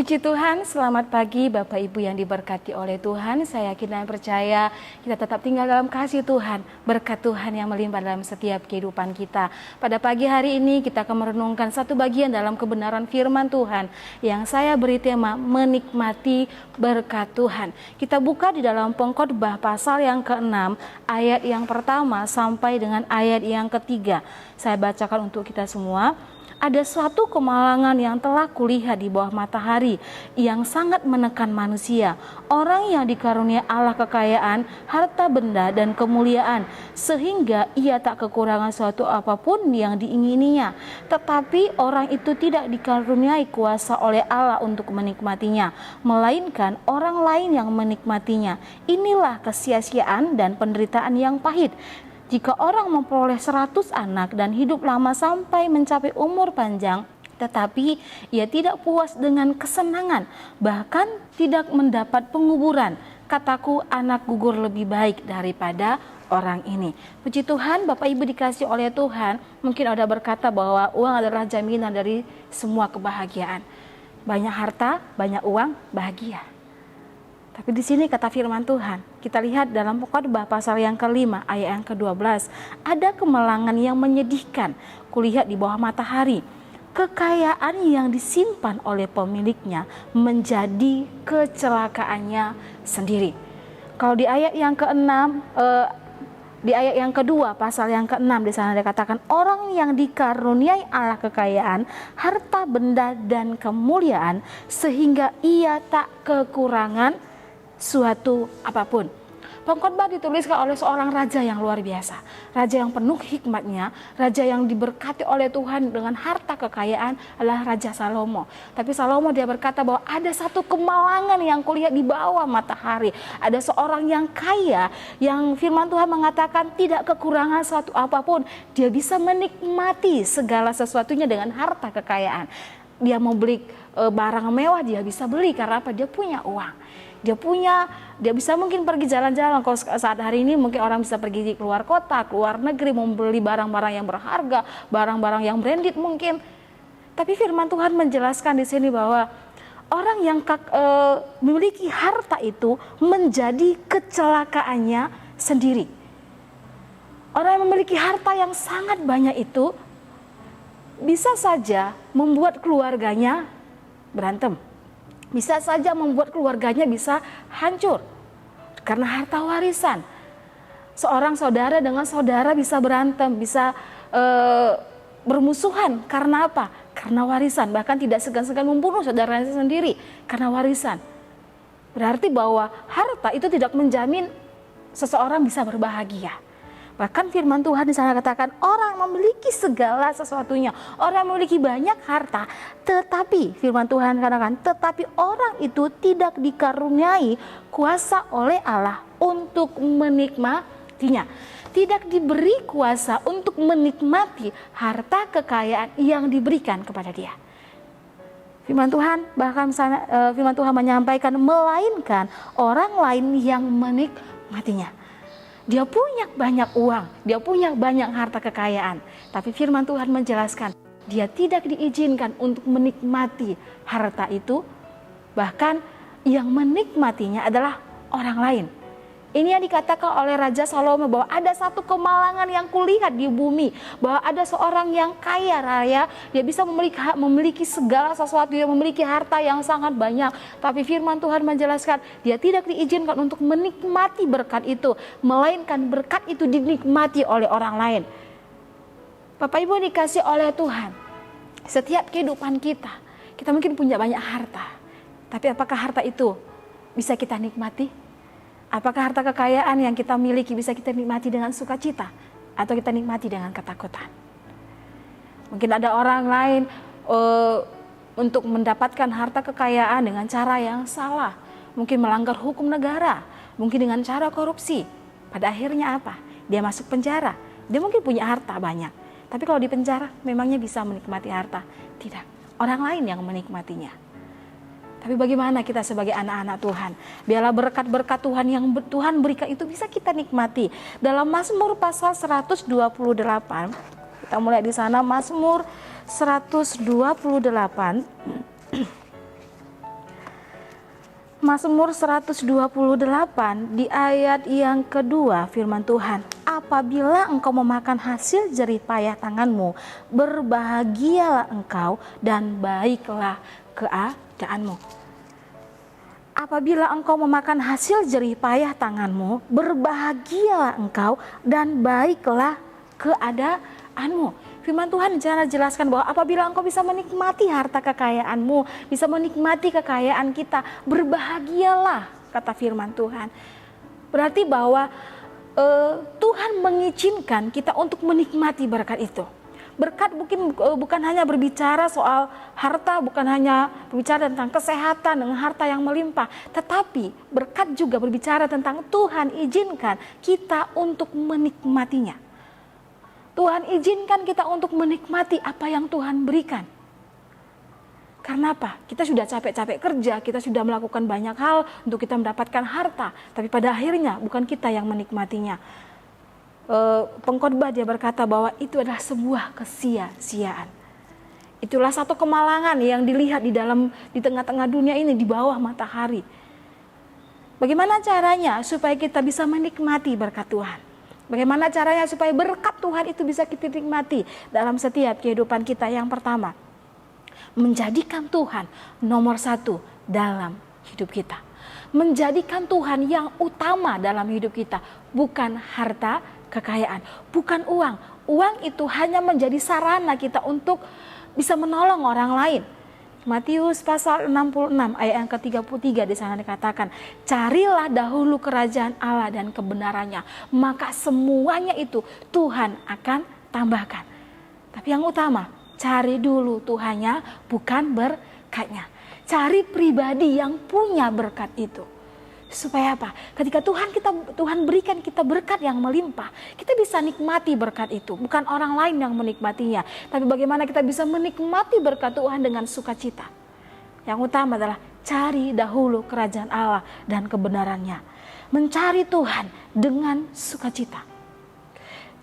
Puji Tuhan, selamat pagi Bapak Ibu yang diberkati oleh Tuhan. Saya yakin dan percaya kita tetap tinggal dalam kasih Tuhan, berkat Tuhan yang melimpah dalam setiap kehidupan kita. Pada pagi hari ini kita akan merenungkan satu bagian dalam kebenaran firman Tuhan yang saya beri tema menikmati berkat Tuhan. Kita buka di dalam Pengkhotbah pasal yang ke-6 ayat yang pertama sampai dengan ayat yang ketiga. Saya bacakan untuk kita semua. Ada suatu kemalangan yang telah kulihat di bawah matahari yang sangat menekan manusia. Orang yang dikarunia Allah kekayaan, harta benda dan kemuliaan, sehingga ia tak kekurangan suatu apapun yang diingininya. Tetapi orang itu tidak dikaruniai kuasa oleh Allah untuk menikmatinya, melainkan orang lain yang menikmatinya. Inilah kesia-siaan dan penderitaan yang pahit. Jika orang memperoleh 100 anak dan hidup lama sampai mencapai umur panjang, tetapi ia tidak puas dengan kesenangan, bahkan tidak mendapat penguburan, kataku anak gugur lebih baik daripada orang ini. Puji Tuhan, Bapak Ibu dikasih oleh Tuhan, mungkin ada berkata bahwa uang adalah jaminan dari semua kebahagiaan. Banyak harta, banyak uang, bahagia. Tapi di sini kata firman Tuhan, kita lihat dalam Pengkhotbah pasal yang ke-5 ayat yang ke-12, ada kemalangan yang menyedihkan, kulihat di bawah matahari. Kekayaan yang disimpan oleh pemiliknya menjadi kecelakaannya sendiri. Kalau di ayat yang ke-6, di ayat yang kedua pasal yang ke-6 di sana dikatakan orang yang dikaruniai Allah kekayaan, harta benda dan kemuliaan sehingga ia tak kekurangan suatu apapun. Pengkhotbah dituliskan oleh seorang raja yang luar biasa, raja yang penuh hikmatnya, raja yang diberkati oleh Tuhan dengan harta kekayaan adalah Raja Salomo. Tapi Salomo dia berkata bahwa ada satu kemalangan yang kulihat di bawah matahari. Ada seorang yang kaya yang firman Tuhan mengatakan tidak kekurangan suatu apapun. Dia bisa menikmati segala sesuatunya dengan harta kekayaan. Dia mau beli barang mewah, dia bisa beli karena apa? Dia punya uang. Dia bisa mungkin pergi jalan-jalan. Kalau saat hari ini mungkin orang bisa pergi keluar kota, keluar negeri, membeli barang-barang yang berharga, barang-barang yang branded mungkin. Tapi firman Tuhan menjelaskan di sini bahwa orang yang memiliki harta itu menjadi kecelakaannya sendiri. Orang yang memiliki harta yang sangat banyak itu bisa saja membuat keluarganya berantem. Bisa saja membuat keluarganya bisa hancur karena harta warisan. Seorang saudara dengan saudara bisa berantem, bisa bermusuhan karena apa? Karena warisan, bahkan tidak segan-segan membunuh saudaranya sendiri karena warisan. Berarti bahwa harta itu tidak menjamin seseorang bisa berbahagia. Bahkan firman Tuhan di sana katakan orang memiliki segala sesuatunya, orang memiliki banyak harta, tetapi firman Tuhan katakan, tetapi orang itu tidak dikaruniai kuasa oleh Allah untuk menikmatinya. Tidak diberi kuasa untuk menikmati harta kekayaan yang diberikan kepada dia. Firman Tuhan bahkan firman Tuhan menyampaikan melainkan orang lain yang menikmatinya. Dia punya banyak uang, dia punya banyak harta kekayaan. Tapi firman Tuhan menjelaskan, dia tidak diizinkan untuk menikmati harta itu. Bahkan yang menikmatinya adalah orang lain. Ini yang dikatakan oleh Raja Salomo bahwa ada satu kemalangan yang kulihat di bumi. Bahwa ada seorang yang kaya raya, dia bisa memiliki segala sesuatu, dia memiliki harta yang sangat banyak. Tapi firman Tuhan menjelaskan, dia tidak diizinkan untuk menikmati berkat itu. Melainkan berkat itu dinikmati oleh orang lain. Bapak Ibu dikasih oleh Tuhan, setiap kehidupan kita mungkin punya banyak harta. Tapi apakah harta itu bisa kita nikmati? Apakah harta kekayaan yang kita miliki bisa kita nikmati dengan sukacita atau kita nikmati dengan ketakutan? Mungkin ada orang lain untuk mendapatkan harta kekayaan dengan cara yang salah. Mungkin melanggar hukum negara, mungkin dengan cara korupsi. Pada akhirnya apa? Dia masuk penjara. Dia mungkin punya harta banyak. Tapi kalau di penjara memangnya bisa menikmati harta? Tidak. Orang lain yang menikmatinya. Tapi bagaimana kita sebagai anak-anak Tuhan? Biarlah berkat-berkat Tuhan yang Tuhan berikan itu bisa kita nikmati. Dalam Mazmur pasal 128, kita mulai di sana, Mazmur 128 Mazmur 128 di ayat yang kedua firman Tuhan, apabila engkau memakan hasil jerih payah tanganmu, berbahagialah engkau dan baiklah keadaanmu. Apabila engkau memakan hasil jerih payah tanganmu, berbahagialah engkau dan baiklah keadaanmu. Firman Tuhan cara jelaskan bahwa apabila engkau bisa menikmati harta kekayaanmu, bisa menikmati kekayaan kita, berbahagialah, kata firman Tuhan. Berarti bahwa Tuhan mengizinkan kita untuk menikmati berkat itu. Berkat mungkin bukan hanya berbicara soal harta, bukan hanya berbicara tentang kesehatan dengan harta yang melimpah, tetapi berkat juga berbicara tentang Tuhan izinkan kita untuk menikmatinya. Tuhan izinkan kita untuk menikmati apa yang Tuhan berikan. Karena apa? Kita sudah capek-capek kerja, kita sudah melakukan banyak hal untuk kita mendapatkan harta, tapi pada akhirnya bukan kita yang menikmatinya. Pengkhotbah dia berkata bahwa itu adalah sebuah kesia-siaan. Itulah satu kemalangan yang dilihat di tengah-tengah dunia ini, di bawah matahari. Bagaimana caranya supaya kita bisa menikmati berkat Tuhan? Bagaimana caranya supaya berkat Tuhan itu bisa kita nikmati dalam setiap kehidupan kita? Yang pertama, menjadikan Tuhan nomor satu dalam hidup kita. Menjadikan Tuhan yang utama dalam hidup kita, bukan harta kekayaan, bukan uang. Uang itu hanya menjadi sarana kita untuk bisa menolong orang lain. Matius pasal 66 ayat yang ke-33 di sana dikatakan, carilah dahulu kerajaan Allah dan kebenarannya, maka semuanya itu Tuhan akan tambahkan. Tapi yang utama, cari dulu Tuhannya, bukan berkatnya. Cari pribadi yang punya berkat itu. Supaya apa? Ketika Tuhan berikan kita berkat yang melimpah, kita bisa nikmati berkat itu. Bukan orang lain yang menikmatinya, tapi bagaimana kita bisa menikmati berkat Tuhan dengan sukacita. Yang utama adalah cari dahulu kerajaan Allah dan kebenarannya. Mencari Tuhan dengan sukacita.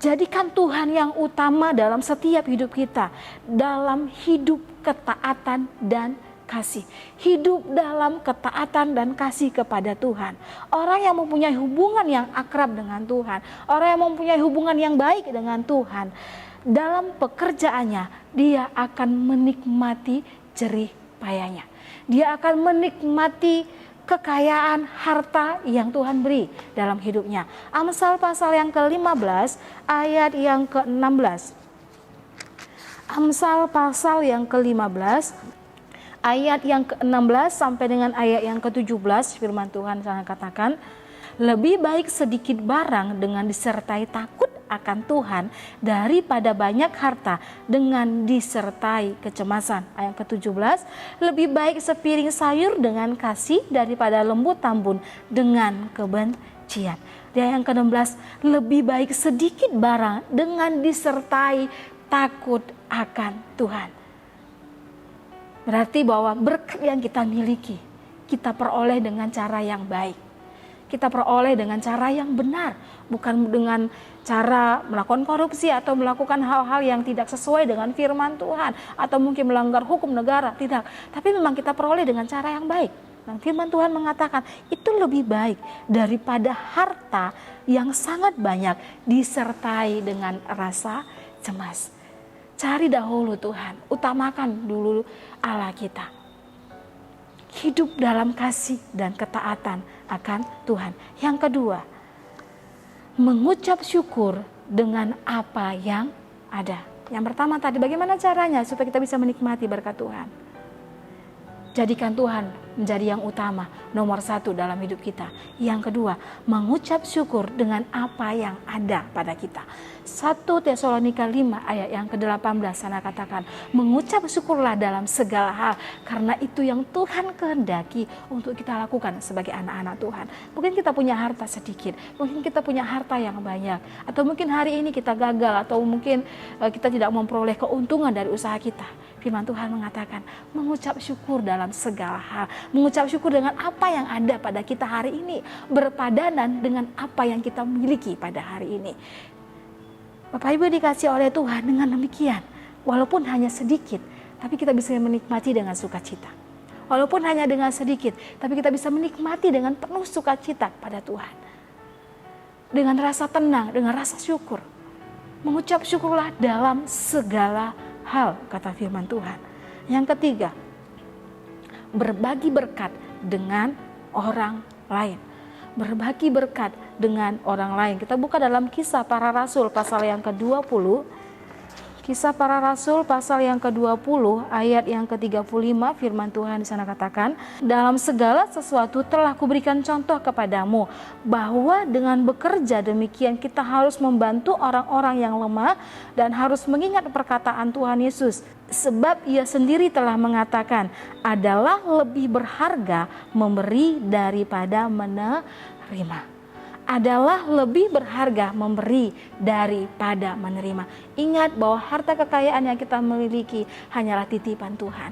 Jadikan Tuhan yang utama dalam setiap hidup kita, dalam hidup ketaatan dan kasih. Hidup dalam ketaatan dan kasih kepada Tuhan. Orang yang mempunyai hubungan yang akrab dengan Tuhan, orang yang mempunyai hubungan yang baik dengan Tuhan, dalam pekerjaannya dia akan menikmati jerih payahnya. Dia akan menikmati kekayaan harta yang Tuhan beri dalam hidupnya. Amsal pasal yang ke-15 ayat yang ke-16. Amsal pasal yang ke-15 ayat yang ke-16 sampai dengan ayat yang ke-17, firman Tuhan sangat katakan, lebih baik sedikit barang dengan disertai takut akan Tuhan daripada banyak harta dengan disertai kecemasan. Ayat ke-17, lebih baik sepiring sayur dengan kasih daripada lembu tambun dengan kebencian. Dan yang ke-16, lebih baik sedikit barang dengan disertai takut akan Tuhan. Berarti bahwa berkat yang kita miliki, kita peroleh dengan cara yang baik. Kita peroleh dengan cara yang benar, bukan dengan cara melakukan korupsi atau melakukan hal-hal yang tidak sesuai dengan firman Tuhan, atau mungkin melanggar hukum negara, tidak. Tapi memang kita peroleh dengan cara yang baik. Dan firman Tuhan mengatakan itu lebih baik daripada harta yang sangat banyak disertai dengan rasa cemas. Cari dahulu Tuhan, utamakan dulu Allah kita. Hidup dalam kasih dan ketaatan akan Tuhan. Yang kedua, mengucap syukur dengan apa yang ada. Yang pertama tadi, bagaimana caranya supaya kita bisa menikmati berkat Tuhan? Jadikan Tuhan menjadi yang utama, nomor satu dalam hidup kita. Yang kedua, mengucap syukur dengan apa yang ada pada kita. 1 Tesalonika 5 ayat yang ke-18 sana katakan, mengucap syukurlah dalam segala hal, karena itu yang Tuhan kehendaki untuk kita lakukan sebagai anak-anak Tuhan. Mungkin kita punya harta sedikit, mungkin kita punya harta yang banyak, atau mungkin hari ini kita gagal, atau mungkin kita tidak memperoleh keuntungan dari usaha kita. Firman Tuhan mengatakan, mengucap syukur dalam segala hal. Mengucap syukur dengan apa yang ada pada kita hari ini, berpadanan dengan apa yang kita miliki pada hari ini. Bapak Ibu dikasih oleh Tuhan, dengan demikian, walaupun hanya sedikit, tapi kita bisa menikmati dengan sukacita. Walaupun hanya dengan sedikit, tapi kita bisa menikmati dengan penuh sukacita pada Tuhan. Dengan rasa tenang, dengan rasa syukur. Mengucap syukurlah dalam segala hal, kata firman Tuhan. Yang ketiga, berbagi berkat dengan orang lain. Berbagi berkat dengan orang lain. Kita buka dalam Kisah Para Rasul pasal yang ke-20. Kisah Para Rasul pasal yang ke-20 ayat yang ke-35, firman Tuhan di sana katakan, dalam segala sesuatu telah kuberikan contoh kepadamu, bahwa dengan bekerja demikian kita harus membantu orang-orang yang lemah dan harus mengingat perkataan Tuhan Yesus. Sebab ia sendiri telah mengatakan, adalah lebih berharga memberi daripada menerima. Adalah lebih berharga memberi daripada menerima. Ingat bahwa harta kekayaan yang kita miliki hanyalah titipan Tuhan.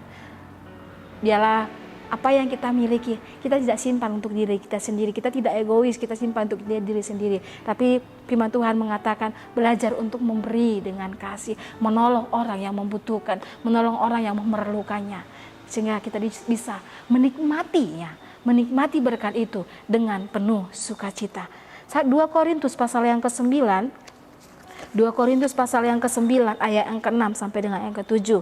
Dialah apa yang kita miliki. Kita tidak simpan untuk diri kita sendiri. Kita tidak egois, kita simpan untuk diri sendiri. Tapi firman Tuhan mengatakan belajar untuk memberi dengan kasih, menolong orang yang membutuhkan, menolong orang yang memerlukannya. Sehingga kita bisa menikmatinya, menikmati berkat itu dengan penuh sukacita. 2 Korintus pasal yang ke-9, 2 Korintus pasal yang ke-9 ayat yang ke-6 sampai dengan yang ke-7.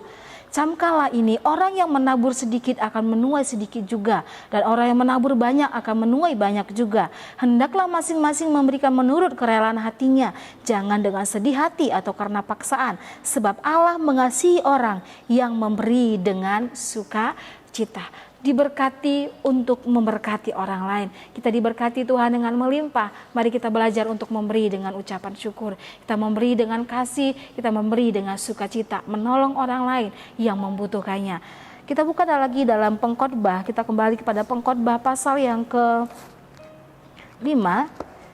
Camkala ini orang yang menabur sedikit akan menuai sedikit juga, dan orang yang menabur banyak akan menuai banyak juga. Hendaklah masing-masing memberikan menurut kerelaan hatinya, jangan dengan sedih hati atau karena paksaan, sebab Allah mengasihi orang yang memberi dengan sukacita. Diberkati untuk memberkati orang lain. Kita diberkati Tuhan dengan melimpah. Mari kita belajar untuk memberi dengan ucapan syukur. Kita memberi dengan kasih, kita memberi dengan sukacita, menolong orang lain yang membutuhkannya. Kita buka lagi dalam Pengkhotbah, kita kembali kepada Pengkhotbah pasal yang ke-5.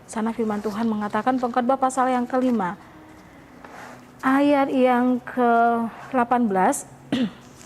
Sana firman Tuhan mengatakan, Pengkhotbah pasal yang ke-5 ayat yang ke-18.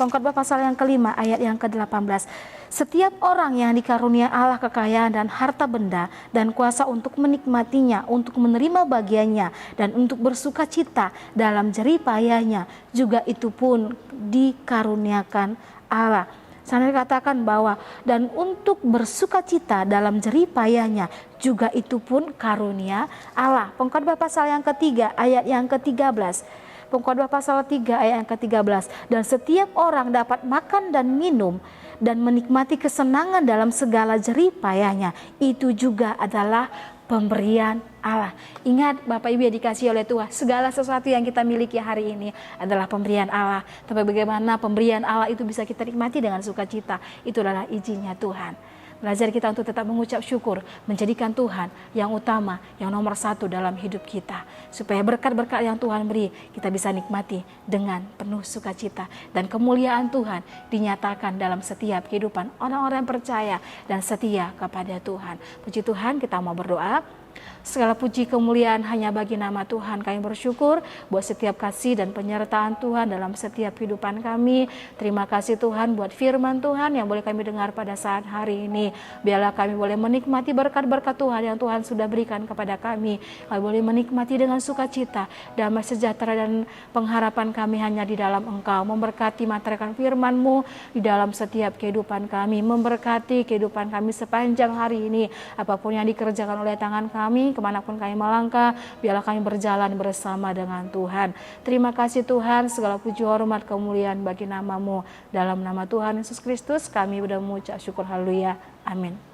Pengkhotbah pasal yang ke-5 ayat yang ke-18. Setiap orang yang dikarunia Allah kekayaan dan harta benda dan kuasa untuk menikmatinya, untuk menerima bagiannya dan untuk bersukacita dalam jerih payahnya, juga itu pun dikaruniakan Allah. Sana dikatakan bahwa dan untuk bersukacita dalam jerih payahnya, juga itu pun karunia Allah. Pengkhotbah pasal yang ke-3 ayat yang ke-13. Pengkhotbah pasal 3 ayat yang ke-13. Dan setiap orang dapat makan dan minum dan menikmati kesenangan dalam segala jerih payahnya. Itu juga adalah pemberian Allah. Ingat Bapak Ibu yang dikasihi oleh Tuhan, segala sesuatu yang kita miliki hari ini adalah pemberian Allah. Tapi bagaimana pemberian Allah itu bisa kita nikmati dengan sukacita? Itu adalah izinnya Tuhan. Belajar kita untuk tetap mengucap syukur, menjadikan Tuhan yang utama, yang nomor satu dalam hidup kita. Supaya berkat-berkat yang Tuhan beri, kita bisa nikmati dengan penuh sukacita. Dan kemuliaan Tuhan dinyatakan dalam setiap kehidupan orang-orang yang percaya dan setia kepada Tuhan. Puji Tuhan, kita mau berdoa. Segala puji kemuliaan hanya bagi nama Tuhan. Kami bersyukur buat setiap kasih dan penyertaan Tuhan dalam setiap kehidupan kami. Terima kasih Tuhan buat firman Tuhan yang boleh kami dengar pada saat hari ini. Biarlah kami boleh menikmati berkat-berkat Tuhan yang Tuhan sudah berikan kepada kami. Kami boleh menikmati dengan sukacita, damai sejahtera dan pengharapan kami hanya di dalam Engkau. Memberkati materaikan firman-Mu di dalam setiap kehidupan kami. Memberkati kehidupan kami sepanjang hari ini. Apapun yang dikerjakan oleh tangan kami, kemanapun kami melangkah, biarlah kami berjalan bersama dengan Tuhan. Terima kasih Tuhan, segala puji hormat kemuliaan bagi nama-Mu. Dalam nama Tuhan Yesus Kristus kami sudah mengucap syukur, haleluya, amin.